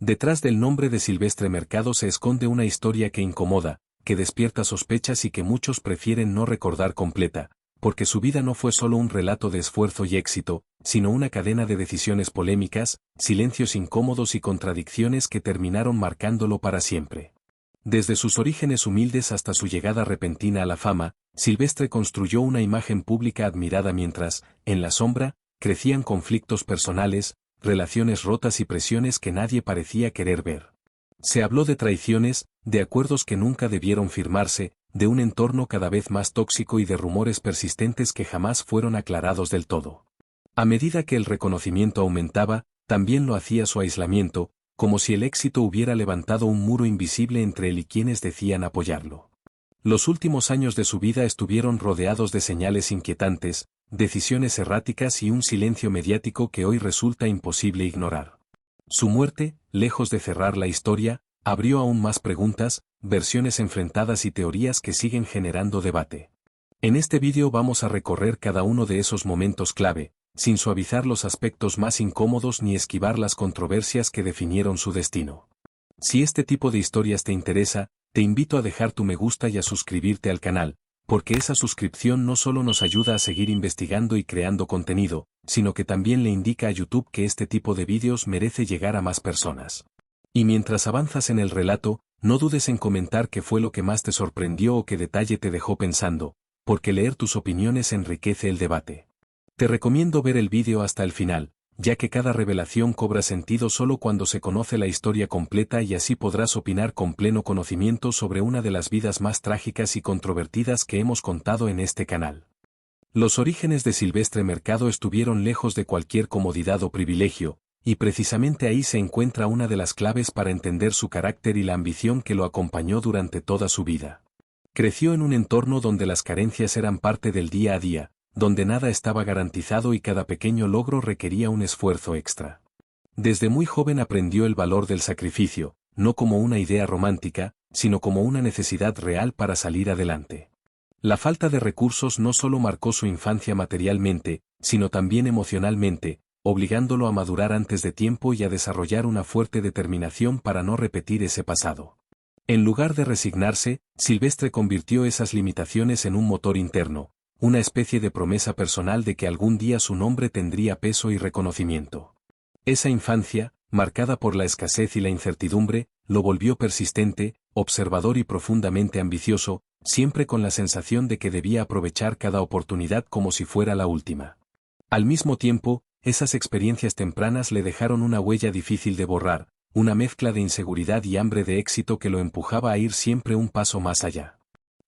Detrás del nombre de Silvestre Mercado se esconde una historia que incomoda, que despierta sospechas y que muchos prefieren no recordar completa, porque su vida no fue solo un relato de esfuerzo y éxito, sino una cadena de decisiones polémicas, silencios incómodos y contradicciones que terminaron marcándolo para siempre. Desde sus orígenes humildes hasta su llegada repentina a la fama, Silvestre construyó una imagen pública admirada mientras, en la sombra, crecían conflictos personales, relaciones rotas y presiones que nadie parecía querer ver. Se habló de traiciones, de acuerdos que nunca debieron firmarse, de un entorno cada vez más tóxico y de rumores persistentes que jamás fueron aclarados del todo. A medida que el reconocimiento aumentaba, también lo hacía su aislamiento, como si el éxito hubiera levantado un muro invisible entre él y quienes decían apoyarlo. Los últimos años de su vida estuvieron rodeados de señales inquietantes, decisiones erráticas y un silencio mediático que hoy resulta imposible ignorar. Su muerte, lejos de cerrar la historia, abrió aún más preguntas, versiones enfrentadas y teorías que siguen generando debate. En este vídeo vamos a recorrer cada uno de esos momentos clave, sin suavizar los aspectos más incómodos ni esquivar las controversias que definieron su destino. Si este tipo de historias te interesa, te invito a dejar tu me gusta y a suscribirte al canal, porque esa suscripción no solo nos ayuda a seguir investigando y creando contenido, sino que también le indica a YouTube que este tipo de vídeos merece llegar a más personas. Y mientras avanzas en el relato, no dudes en comentar qué fue lo que más te sorprendió o qué detalle te dejó pensando, porque leer tus opiniones enriquece el debate. Te recomiendo ver el vídeo hasta el final, ya que cada revelación cobra sentido solo cuando se conoce la historia completa y así podrás opinar con pleno conocimiento sobre una de las vidas más trágicas y controvertidas que hemos contado en este canal. Los orígenes de Silvestre Mercado estuvieron lejos de cualquier comodidad o privilegio, y precisamente ahí se encuentra una de las claves para entender su carácter y la ambición que lo acompañó durante toda su vida. Creció en un entorno donde las carencias eran parte del día a día, donde nada estaba garantizado y cada pequeño logro requería un esfuerzo extra. Desde muy joven aprendió el valor del sacrificio, no como una idea romántica, sino como una necesidad real para salir adelante. La falta de recursos no solo marcó su infancia materialmente, sino también emocionalmente, obligándolo a madurar antes de tiempo y a desarrollar una fuerte determinación para no repetir ese pasado. En lugar de resignarse, Silvestre convirtió esas limitaciones en un motor interno, una especie de promesa personal de que algún día su nombre tendría peso y reconocimiento. Esa infancia, marcada por la escasez y la incertidumbre, lo volvió persistente, observador y profundamente ambicioso, siempre con la sensación de que debía aprovechar cada oportunidad como si fuera la última. Al mismo tiempo, esas experiencias tempranas le dejaron una huella difícil de borrar, una mezcla de inseguridad y hambre de éxito que lo empujaba a ir siempre un paso más allá.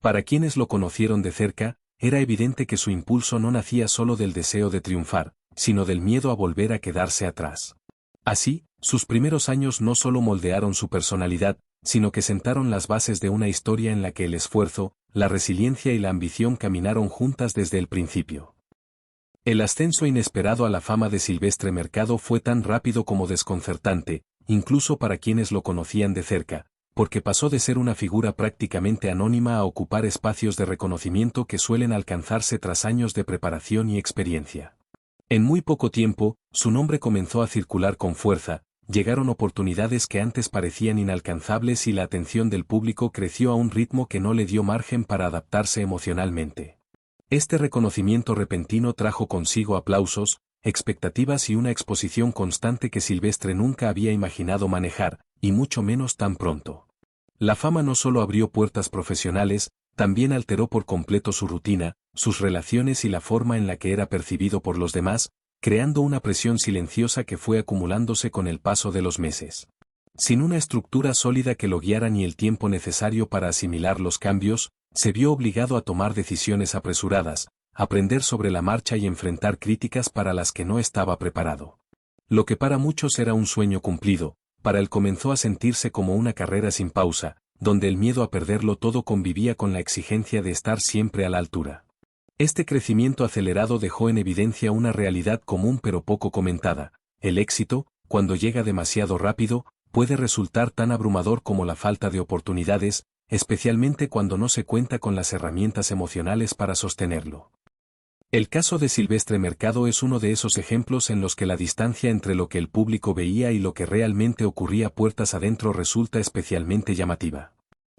Para quienes lo conocieron de cerca, era evidente que su impulso no nacía solo del deseo de triunfar, sino del miedo a volver a quedarse atrás. Así, sus primeros años no solo moldearon su personalidad, sino que sentaron las bases de una historia en la que el esfuerzo, la resiliencia y la ambición caminaron juntas desde el principio. El ascenso inesperado a la fama de Silvestre Mercado fue tan rápido como desconcertante, incluso para quienes lo conocían de cerca, porque pasó de ser una figura prácticamente anónima a ocupar espacios de reconocimiento que suelen alcanzarse tras años de preparación y experiencia. En muy poco tiempo, su nombre comenzó a circular con fuerza, llegaron oportunidades que antes parecían inalcanzables y la atención del público creció a un ritmo que no le dio margen para adaptarse emocionalmente. Este reconocimiento repentino trajo consigo aplausos, expectativas y una exposición constante que Silvestre nunca había imaginado manejar, y mucho menos tan pronto. La fama no solo abrió puertas profesionales, también alteró por completo su rutina, sus relaciones y la forma en la que era percibido por los demás, creando una presión silenciosa que fue acumulándose con el paso de los meses. Sin una estructura sólida que lo guiara ni el tiempo necesario para asimilar los cambios, se vio obligado a tomar decisiones apresuradas, aprender sobre la marcha y enfrentar críticas para las que no estaba preparado. Lo que para muchos era un sueño cumplido, para él comenzó a sentirse como una carrera sin pausa, donde el miedo a perderlo todo convivía con la exigencia de estar siempre a la altura. Este crecimiento acelerado dejó en evidencia una realidad común pero poco comentada: el éxito, cuando llega demasiado rápido, puede resultar tan abrumador como la falta de oportunidades, especialmente cuando no se cuenta con las herramientas emocionales para sostenerlo. El caso de Silvestre Mercado es uno de esos ejemplos en los que la distancia entre lo que el público veía y lo que realmente ocurría puertas adentro resulta especialmente llamativa.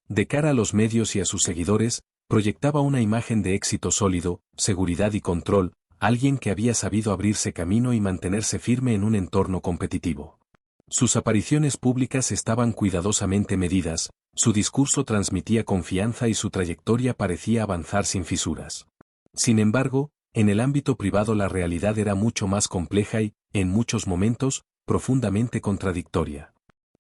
De cara a los medios y a sus seguidores, proyectaba una imagen de éxito sólido, seguridad y control, alguien que había sabido abrirse camino y mantenerse firme en un entorno competitivo. Sus apariciones públicas estaban cuidadosamente medidas, su discurso transmitía confianza y su trayectoria parecía avanzar sin fisuras. Sin embargo, en el ámbito privado la realidad era mucho más compleja y, en muchos momentos, profundamente contradictoria.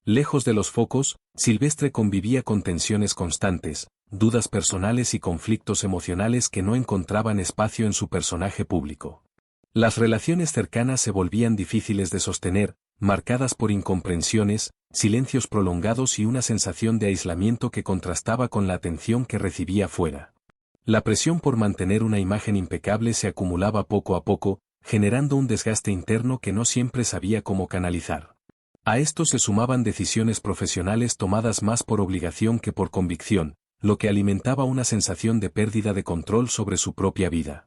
Lejos de los focos, Silvestre convivía con tensiones constantes, dudas personales y conflictos emocionales que no encontraban espacio en su personaje público. Las relaciones cercanas se volvían difíciles de sostener, marcadas por incomprensiones, silencios prolongados y una sensación de aislamiento que contrastaba con la atención que recibía fuera. La presión por mantener una imagen impecable se acumulaba poco a poco, generando un desgaste interno que no siempre sabía cómo canalizar. A esto se sumaban decisiones profesionales tomadas más por obligación que por convicción, lo que alimentaba una sensación de pérdida de control sobre su propia vida.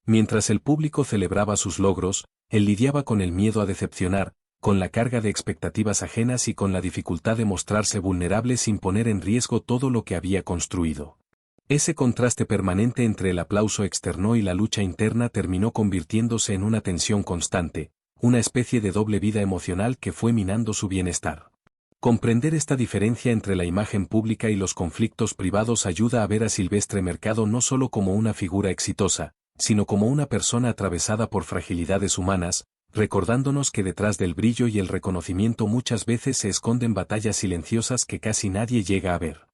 Mientras el público celebraba sus logros, él lidiaba con el miedo a decepcionar, con la carga de expectativas ajenas y con la dificultad de mostrarse vulnerable sin poner en riesgo todo lo que había construido. Ese contraste permanente entre el aplauso externo y la lucha interna terminó convirtiéndose en una tensión constante, una especie de doble vida emocional que fue minando su bienestar. Comprender esta diferencia entre la imagen pública y los conflictos privados ayuda a ver a Silvestre Mercado no solo como una figura exitosa, sino como una persona atravesada por fragilidades humanas, recordándonos que detrás del brillo y el reconocimiento muchas veces se esconden batallas silenciosas que casi nadie llega a ver.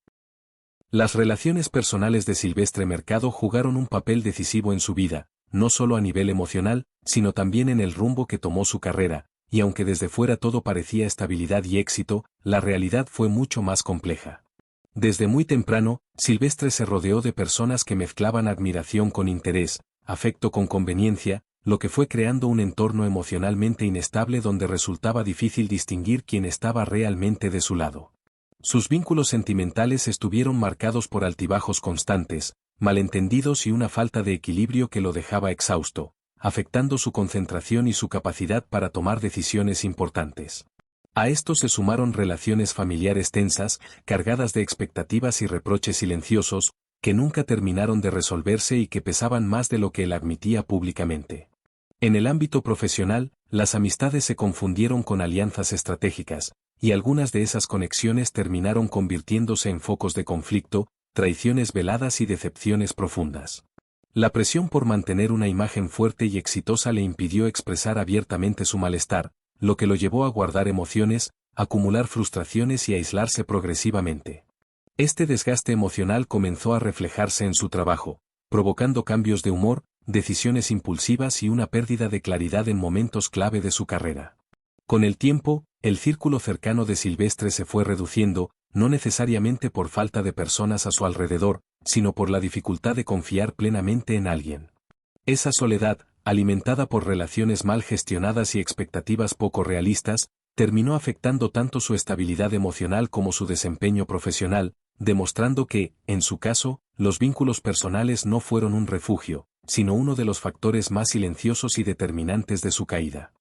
Las relaciones personales de Silvestre Mercado jugaron un papel decisivo en su vida, no solo a nivel emocional, sino también en el rumbo que tomó su carrera, y aunque desde fuera todo parecía estabilidad y éxito, la realidad fue mucho más compleja. Desde muy temprano, Silvestre se rodeó de personas que mezclaban admiración con interés, afecto con conveniencia, lo que fue creando un entorno emocionalmente inestable donde resultaba difícil distinguir quién estaba realmente de su lado. Sus vínculos sentimentales estuvieron marcados por altibajos constantes, malentendidos y una falta de equilibrio que lo dejaba exhausto, afectando su concentración y su capacidad para tomar decisiones importantes. A esto se sumaron relaciones familiares tensas, cargadas de expectativas y reproches silenciosos, que nunca terminaron de resolverse y que pesaban más de lo que él admitía públicamente. En el ámbito profesional, las amistades se confundieron con alianzas estratégicas, y algunas de esas conexiones terminaron convirtiéndose en focos de conflicto, traiciones veladas y decepciones profundas. La presión por mantener una imagen fuerte y exitosa le impidió expresar abiertamente su malestar, lo que lo llevó a guardar emociones, acumular frustraciones y aislarse progresivamente. Este desgaste emocional comenzó a reflejarse en su trabajo, provocando cambios de humor, decisiones impulsivas y una pérdida de claridad en momentos clave de su carrera. Con el tiempo, el círculo cercano de Silvestre se fue reduciendo, no necesariamente por falta de personas a su alrededor, sino por la dificultad de confiar plenamente en alguien. Esa soledad, alimentada por relaciones mal gestionadas y expectativas poco realistas, terminó afectando tanto su estabilidad emocional como su desempeño profesional, demostrando que, en su caso, los vínculos personales no fueron un refugio, sino uno de los factores más silenciosos y determinantes de su caída.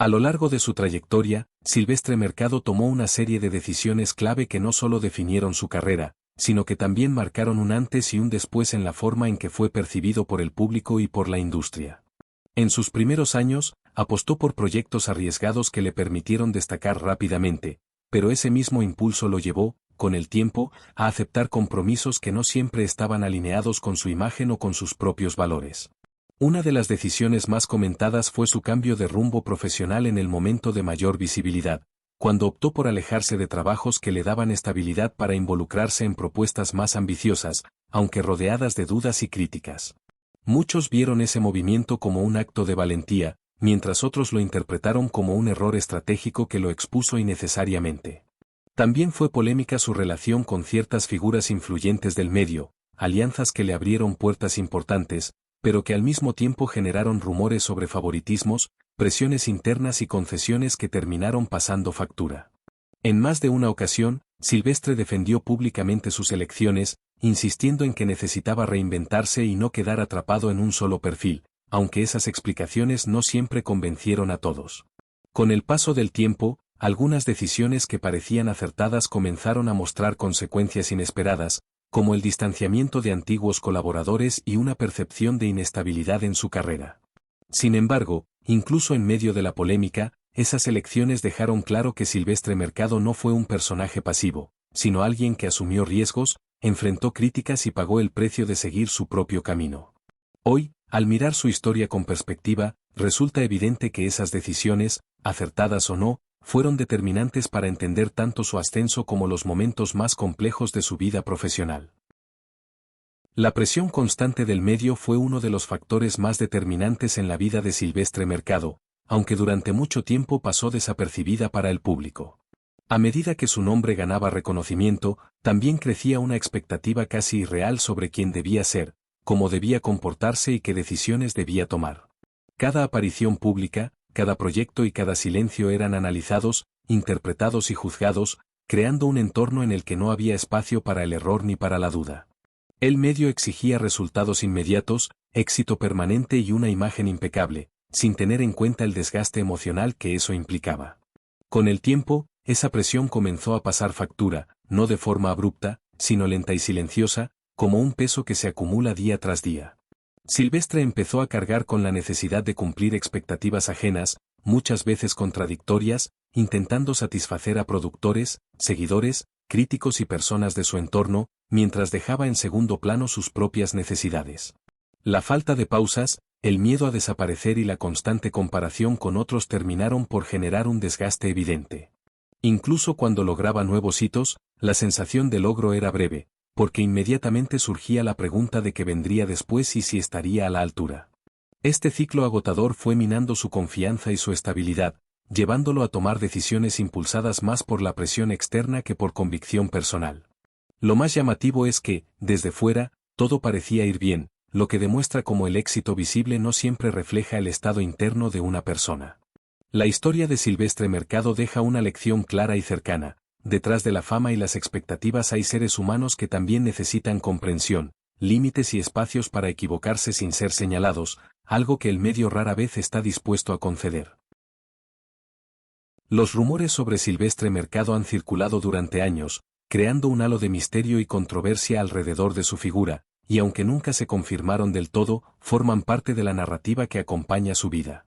A lo largo de su trayectoria, Silvestre Mercado tomó una serie de decisiones clave que no solo definieron su carrera, sino que también marcaron un antes y un después en la forma en que fue percibido por el público y por la industria. En sus primeros años, apostó por proyectos arriesgados que le permitieron destacar rápidamente, pero ese mismo impulso lo llevó, con el tiempo, a aceptar compromisos que no siempre estaban alineados con su imagen o con sus propios valores. Una de las decisiones más comentadas fue su cambio de rumbo profesional en el momento de mayor visibilidad, cuando optó por alejarse de trabajos que le daban estabilidad para involucrarse en propuestas más ambiciosas, aunque rodeadas de dudas y críticas. Muchos vieron ese movimiento como un acto de valentía, mientras otros lo interpretaron como un error estratégico que lo expuso innecesariamente. También fue polémica su relación con ciertas figuras influyentes del medio, alianzas que le abrieron puertas importantes, pero que al mismo tiempo generaron rumores sobre favoritismos, presiones internas y concesiones que terminaron pasando factura. En más de una ocasión, Silvestre defendió públicamente sus elecciones, insistiendo en que necesitaba reinventarse y no quedar atrapado en un solo perfil, aunque esas explicaciones no siempre convencieron a todos. Con el paso del tiempo, algunas decisiones que parecían acertadas comenzaron a mostrar consecuencias inesperadas, como el distanciamiento de antiguos colaboradores y una percepción de inestabilidad en su carrera. Sin embargo, incluso en medio de la polémica, esas elecciones dejaron claro que Silvestre Mercado no fue un personaje pasivo, sino alguien que asumió riesgos, enfrentó críticas y pagó el precio de seguir su propio camino. Hoy, al mirar su historia con perspectiva, resulta evidente que esas decisiones, acertadas o no, fueron determinantes para entender tanto su ascenso como los momentos más complejos de su vida profesional. La presión constante del medio fue uno de los factores más determinantes en la vida de Silvestre Mercado, aunque durante mucho tiempo pasó desapercibida para el público. A medida que su nombre ganaba reconocimiento, también crecía una expectativa casi irreal sobre quién debía ser, cómo debía comportarse y qué decisiones debía tomar. Cada aparición pública, cada proyecto y cada silencio eran analizados, interpretados y juzgados, creando un entorno en el que no había espacio para el error ni para la duda. El medio exigía resultados inmediatos, éxito permanente y una imagen impecable, sin tener en cuenta el desgaste emocional que eso implicaba. Con el tiempo, esa presión comenzó a pasar factura, no de forma abrupta, sino lenta y silenciosa, como un peso que se acumula día tras día. Silvestre empezó a cargar con la necesidad de cumplir expectativas ajenas, muchas veces contradictorias, intentando satisfacer a productores, seguidores, críticos y personas de su entorno, mientras dejaba en segundo plano sus propias necesidades. La falta de pausas, el miedo a desaparecer y la constante comparación con otros terminaron por generar un desgaste evidente. Incluso cuando lograba nuevos hitos, la sensación de logro era breve, porque inmediatamente surgía la pregunta de qué vendría después y si estaría a la altura. Este ciclo agotador fue minando su confianza y su estabilidad, llevándolo a tomar decisiones impulsadas más por la presión externa que por convicción personal. Lo más llamativo es que, desde fuera, todo parecía ir bien, lo que demuestra cómo el éxito visible no siempre refleja el estado interno de una persona. La historia de Silvestre Mercado deja una lección clara y cercana. Detrás de la fama y las expectativas hay seres humanos que también necesitan comprensión, límites y espacios para equivocarse sin ser señalados, algo que el medio rara vez está dispuesto a conceder. Los rumores sobre Silvestre Mercado han circulado durante años, creando un halo de misterio y controversia alrededor de su figura, y aunque nunca se confirmaron del todo, forman parte de la narrativa que acompaña su vida.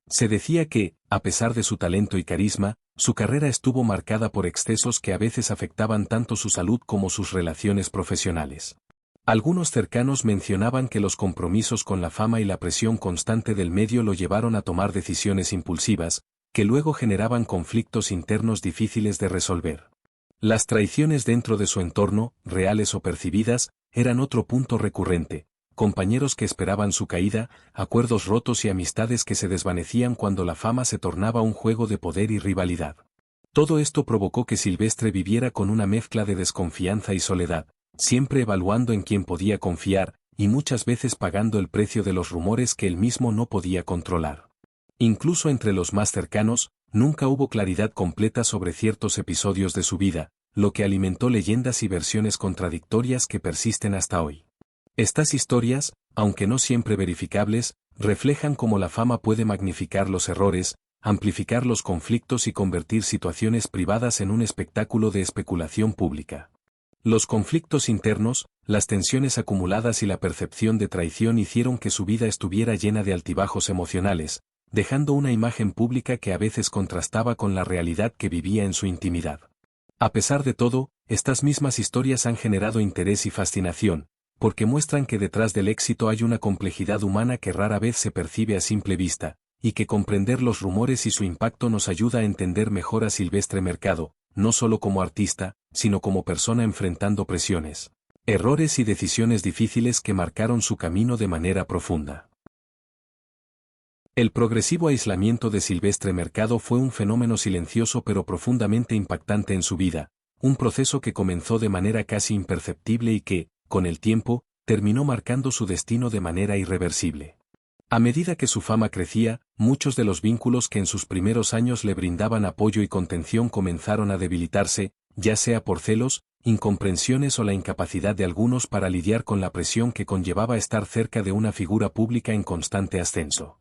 Se decía que, a pesar de su talento y carisma, su carrera estuvo marcada por excesos que a veces afectaban tanto su salud como sus relaciones profesionales. Algunos cercanos mencionaban que los compromisos con la fama y la presión constante del medio lo llevaron a tomar decisiones impulsivas, que luego generaban conflictos internos difíciles de resolver. Las traiciones dentro de su entorno, reales o percibidas, eran otro punto recurrente. Compañeros que esperaban su caída, acuerdos rotos y amistades que se desvanecían cuando la fama se tornaba un juego de poder y rivalidad. Todo esto provocó que Silvestre viviera con una mezcla de desconfianza y soledad, siempre evaluando en quién podía confiar, y muchas veces pagando el precio de los rumores que él mismo no podía controlar. Incluso entre los más cercanos, nunca hubo claridad completa sobre ciertos episodios de su vida, lo que alimentó leyendas y versiones contradictorias que persisten hasta hoy. Estas historias, aunque no siempre verificables, reflejan cómo la fama puede magnificar los errores, amplificar los conflictos y convertir situaciones privadas en un espectáculo de especulación pública. Los conflictos internos, las tensiones acumuladas y la percepción de traición hicieron que su vida estuviera llena de altibajos emocionales, dejando una imagen pública que a veces contrastaba con la realidad que vivía en su intimidad. A pesar de todo, estas mismas historias han generado interés y fascinación, porque muestran que detrás del éxito hay una complejidad humana que rara vez se percibe a simple vista, y que comprender los rumores y su impacto nos ayuda a entender mejor a Silvestre Mercado, no solo como artista, sino como persona enfrentando presiones, errores y decisiones difíciles que marcaron su camino de manera profunda. El progresivo aislamiento de Silvestre Mercado fue un fenómeno silencioso pero profundamente impactante en su vida, un proceso que comenzó de manera casi imperceptible y que, con el tiempo, terminó marcando su destino de manera irreversible. A medida que su fama crecía, muchos de los vínculos que en sus primeros años le brindaban apoyo y contención comenzaron a debilitarse, ya sea por celos, incomprensiones o la incapacidad de algunos para lidiar con la presión que conllevaba estar cerca de una figura pública en constante ascenso.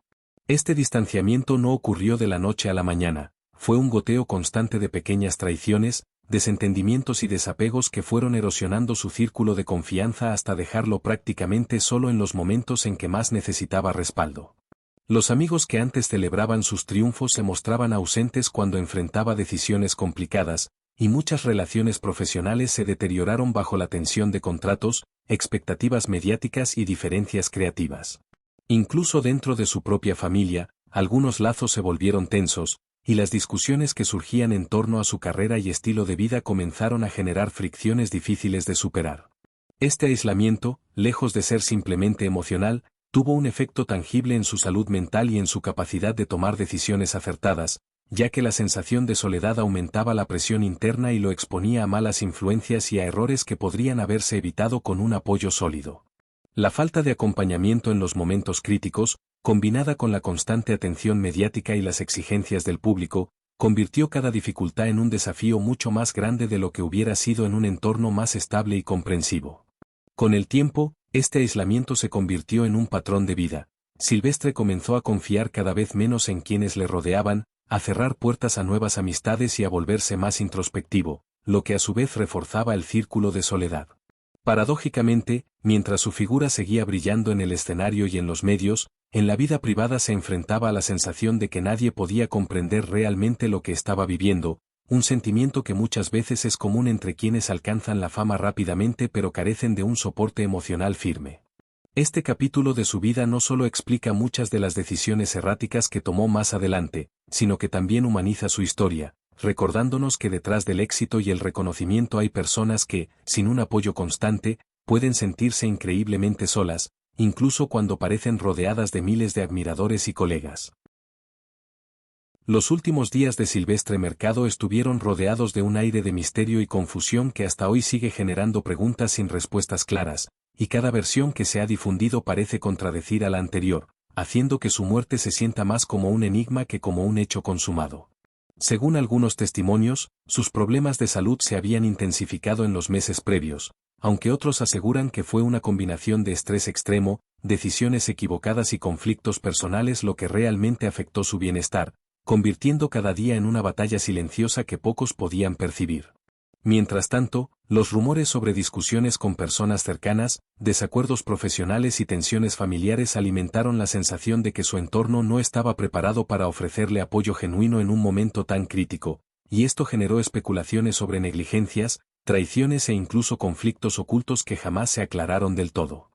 Este distanciamiento no ocurrió de la noche a la mañana, fue un goteo constante de pequeñas traiciones, desentendimientos y desapegos que fueron erosionando su círculo de confianza hasta dejarlo prácticamente solo en los momentos en que más necesitaba respaldo. Los amigos que antes celebraban sus triunfos se mostraban ausentes cuando enfrentaba decisiones complicadas, y muchas relaciones profesionales se deterioraron bajo la tensión de contratos, expectativas mediáticas y diferencias creativas. Incluso dentro de su propia familia, algunos lazos se volvieron tensos, y las discusiones que surgían en torno a su carrera y estilo de vida comenzaron a generar fricciones difíciles de superar. Este aislamiento, lejos de ser simplemente emocional, tuvo un efecto tangible en su salud mental y en su capacidad de tomar decisiones acertadas, ya que la sensación de soledad aumentaba la presión interna y lo exponía a malas influencias y a errores que podrían haberse evitado con un apoyo sólido. La falta de acompañamiento en los momentos críticos, combinada con la constante atención mediática y las exigencias del público, convirtió cada dificultad en un desafío mucho más grande de lo que hubiera sido en un entorno más estable y comprensivo. Con el tiempo, este aislamiento se convirtió en un patrón de vida. Silvestre comenzó a confiar cada vez menos en quienes le rodeaban, a cerrar puertas a nuevas amistades y a volverse más introspectivo, lo que a su vez reforzaba el círculo de soledad. Paradójicamente, mientras su figura seguía brillando en el escenario y en los medios, en la vida privada se enfrentaba a la sensación de que nadie podía comprender realmente lo que estaba viviendo, un sentimiento que muchas veces es común entre quienes alcanzan la fama rápidamente pero carecen de un soporte emocional firme. Este capítulo de su vida no solo explica muchas de las decisiones erráticas que tomó más adelante, sino que también humaniza su historia, recordándonos que detrás del éxito y el reconocimiento hay personas que, sin un apoyo constante, pueden sentirse increíblemente solas, incluso cuando parecen rodeadas de miles de admiradores y colegas. Los últimos días de Silvestre Mercado estuvieron rodeados de un aire de misterio y confusión que hasta hoy sigue generando preguntas sin respuestas claras, y cada versión que se ha difundido parece contradecir a la anterior, haciendo que su muerte se sienta más como un enigma que como un hecho consumado. Según algunos testimonios, sus problemas de salud se habían intensificado en los meses previos, aunque otros aseguran que fue una combinación de estrés extremo, decisiones equivocadas y conflictos personales lo que realmente afectó su bienestar, convirtiendo cada día en una batalla silenciosa que pocos podían percibir. Mientras tanto, los rumores sobre discusiones con personas cercanas, desacuerdos profesionales y tensiones familiares alimentaron la sensación de que su entorno no estaba preparado para ofrecerle apoyo genuino en un momento tan crítico, y esto generó especulaciones sobre negligencias, traiciones e incluso conflictos ocultos que jamás se aclararon del todo.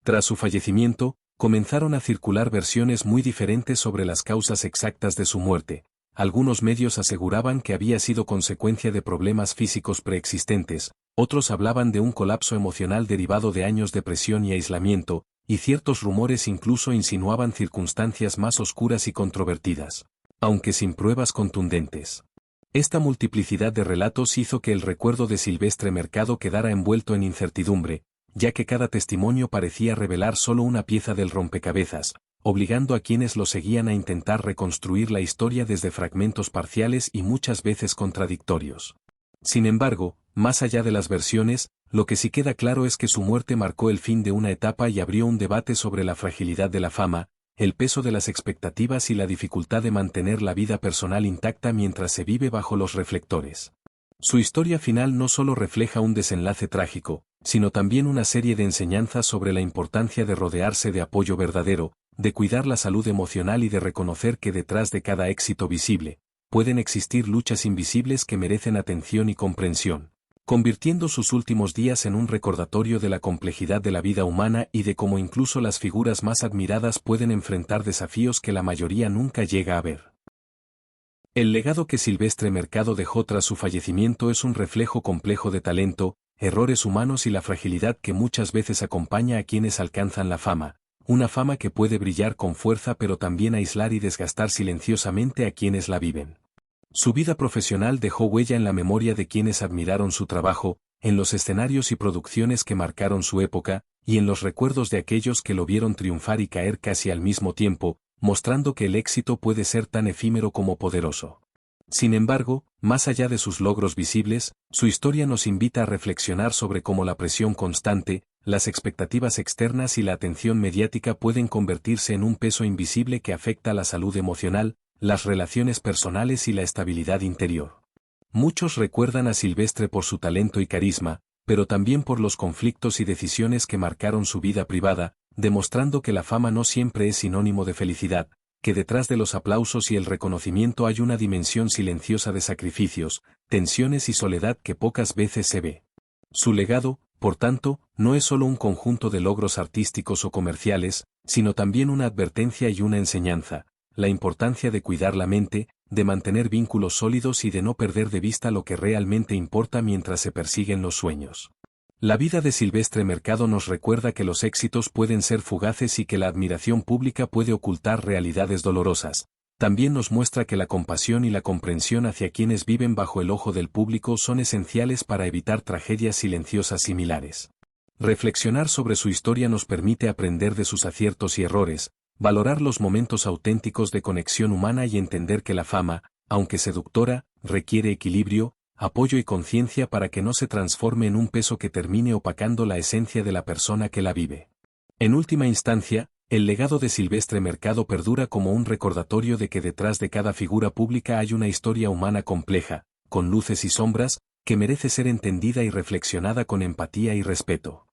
Tras su fallecimiento, comenzaron a circular versiones muy diferentes sobre las causas exactas de su muerte. Algunos medios aseguraban que había sido consecuencia de problemas físicos preexistentes, otros hablaban de un colapso emocional derivado de años de presión y aislamiento, y ciertos rumores incluso insinuaban circunstancias más oscuras y controvertidas, aunque sin pruebas contundentes. Esta multiplicidad de relatos hizo que el recuerdo de Silvestre Mercado quedara envuelto en incertidumbre, ya que cada testimonio parecía revelar solo una pieza del rompecabezas, obligando a quienes lo seguían a intentar reconstruir la historia desde fragmentos parciales y muchas veces contradictorios. Sin embargo, más allá de las versiones, lo que sí queda claro es que su muerte marcó el fin de una etapa y abrió un debate sobre la fragilidad de la fama, el peso de las expectativas y la dificultad de mantener la vida personal intacta mientras se vive bajo los reflectores. Su historia final no solo refleja un desenlace trágico, sino también una serie de enseñanzas sobre la importancia de rodearse de apoyo verdadero, de cuidar la salud emocional y de reconocer que detrás de cada éxito visible, pueden existir luchas invisibles que merecen atención y comprensión, convirtiendo sus últimos días en un recordatorio de la complejidad de la vida humana y de cómo incluso las figuras más admiradas pueden enfrentar desafíos que la mayoría nunca llega a ver. El legado que Silvestre Mercado dejó tras su fallecimiento es un reflejo complejo de talento, errores humanos y la fragilidad que muchas veces acompaña a quienes alcanzan la fama, una fama que puede brillar con fuerza pero también aislar y desgastar silenciosamente a quienes la viven. Su vida profesional dejó huella en la memoria de quienes admiraron su trabajo, en los escenarios y producciones que marcaron su época, y en los recuerdos de aquellos que lo vieron triunfar y caer casi al mismo tiempo, mostrando que el éxito puede ser tan efímero como poderoso. Sin embargo, más allá de sus logros visibles, su historia nos invita a reflexionar sobre cómo la presión constante, las expectativas externas y la atención mediática pueden convertirse en un peso invisible que afecta la salud emocional, las relaciones personales y la estabilidad interior. Muchos recuerdan a Silvestre por su talento y carisma, pero también por los conflictos y decisiones que marcaron su vida privada, demostrando que la fama no siempre es sinónimo de felicidad, que detrás de los aplausos y el reconocimiento hay una dimensión silenciosa de sacrificios, tensiones y soledad que pocas veces se ve. Su legado, por tanto, no es solo un conjunto de logros artísticos o comerciales, sino también una advertencia y una enseñanza, la importancia de cuidar la mente, de mantener vínculos sólidos y de no perder de vista lo que realmente importa mientras se persiguen los sueños. La vida de Silvestre Mercado nos recuerda que los éxitos pueden ser fugaces y que la admiración pública puede ocultar realidades dolorosas. También nos muestra que la compasión y la comprensión hacia quienes viven bajo el ojo del público son esenciales para evitar tragedias silenciosas similares. Reflexionar sobre su historia nos permite aprender de sus aciertos y errores, valorar los momentos auténticos de conexión humana y entender que la fama, aunque seductora, requiere equilibrio, apoyo y conciencia para que no se transforme en un peso que termine opacando la esencia de la persona que la vive. En última instancia, el legado de Silvestre Mercado perdura como un recordatorio de que detrás de cada figura pública hay una historia humana compleja, con luces y sombras, que merece ser entendida y reflexionada con empatía y respeto.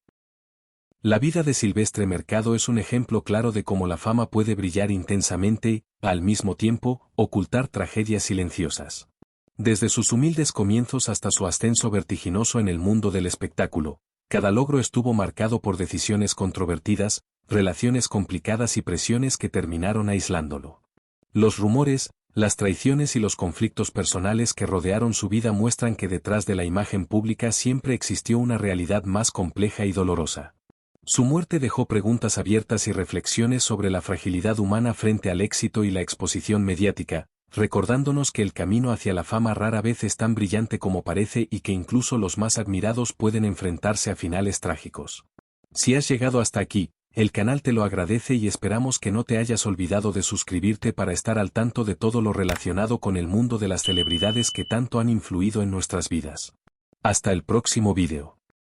La vida de Silvestre Mercado es un ejemplo claro de cómo la fama puede brillar intensamente y, al mismo tiempo, ocultar tragedias silenciosas. Desde sus humildes comienzos hasta su ascenso vertiginoso en el mundo del espectáculo, cada logro estuvo marcado por decisiones controvertidas, relaciones complicadas y presiones que terminaron aislándolo. Los rumores, las traiciones y los conflictos personales que rodearon su vida muestran que detrás de la imagen pública siempre existió una realidad más compleja y dolorosa. Su muerte dejó preguntas abiertas y reflexiones sobre la fragilidad humana frente al éxito y la exposición mediática, recordándonos que el camino hacia la fama rara vez es tan brillante como parece y que incluso los más admirados pueden enfrentarse a finales trágicos. Si has llegado hasta aquí, el canal te lo agradece y esperamos que no te hayas olvidado de suscribirte para estar al tanto de todo lo relacionado con el mundo de las celebridades que tanto han influido en nuestras vidas. Hasta el próximo vídeo.